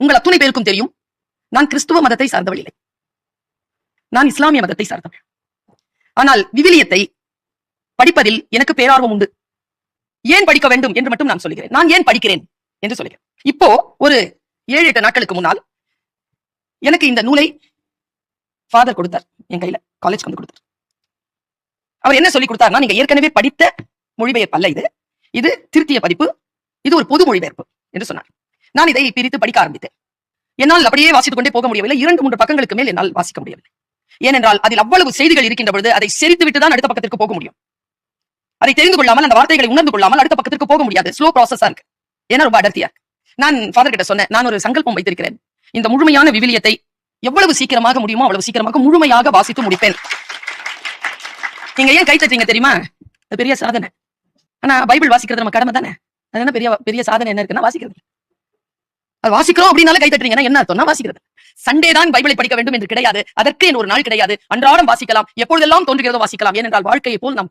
உங்கள் அத்துணை பேருக்கும் தெரியும், நான் கிறிஸ்துவ மதத்தை சார்ந்தவள் இல்லை, நான் இஸ்லாமிய மதத்தை சார்ந்தவள். ஆனால் விவிலியத்தை படிப்பதில் எனக்கு பேரார்வம் உண்டு. ஏன் படிக்க வேண்டும் என்று மட்டும் நான் சொல்கிறேன். நான் ஏன் படிக்கிறேன் என்று சொல்கிறேன். இப்போ ஒரு 7-8 நாட்களுக்கு முன்னால் எனக்கு இந்த நூலை ஃபாதர் கொடுத்தார், என் கையில காலேஜ் வந்து கொடுத்தார். அவர் என்ன சொல்லி கொடுத்தார்னா, நீங்க ஏற்கனவே படித்த மொழிபெயர்ப்பு அல்ல இது, இது திருத்திய பதிப்பு, இது ஒரு பொது மொழிபெயர்ப்பு என்று சொன்னார். நான் இதை பிரித்து படிக்க ஆரம்பித்தேன். என்னால் அப்படியே வாசித்துக் கொண்டே போக முடியவில்லை. 2-3 பக்கங்களுக்கு மேல் என்னால் வாசிக்க முடியவில்லை. ஏனென்றால் அதில் அவ்வளவு செய்திகள் இருக்கின்ற பொழுது அதை செரித்து விட்டுதான் அடுத்த பக்கத்திற்கு போக முடியும். அதை தெரிந்து கொள்ளாமல், அந்த வார்த்தைகளை உணர்ந்து கொள்ளாமல் அடுத்த பக்கத்திற்கு போக முடியாது. ஸ்லோ ப்ராசஸா இருக்கு, ஏன்னா ரொம்ப அடர்த்தியா இருக்கு. நான் ஃபாதர் கிட்ட சொன்னேன், நான் ஒரு சங்கல்பம் வைத்திருக்கிறேன், இந்த முழுமையான விவிலியத்தை எவ்வளவு சீக்கிரமாக முடியுமோ அவ்வளவு சீக்கிரமாக முழுமையாக வாசித்து முடிப்பேன். நீங்க ஏன் கை தட்டுறீங்க தெரியுமா? அது பெரிய சாதனை. ஆனா பைபிள் வாசிக்கிறது நம்ம கடமை தானே. அது என்ன பெரிய பெரிய சாதனை என்ன இருக்குன்னா வாசிக்கிறது. அது வாசிக்கிறோம் அப்படின்னால கை தட்டுறீங்கன்னா என்ன அர்த்தம்னா வாசிக்கிறது. சண்டே தான் பைபிளை படிக்க வேண்டும் என்று கிடையாது, அதற்கு ஒரு நாள் கிடையாது. அன்றாடம் வாசிக்கலாம், எப்பொழுதெல்லாம் தோன்றுகிறதோ வாசிக்கலாம். ஏனென்றால் வாழ்க்கையை போல் நாம்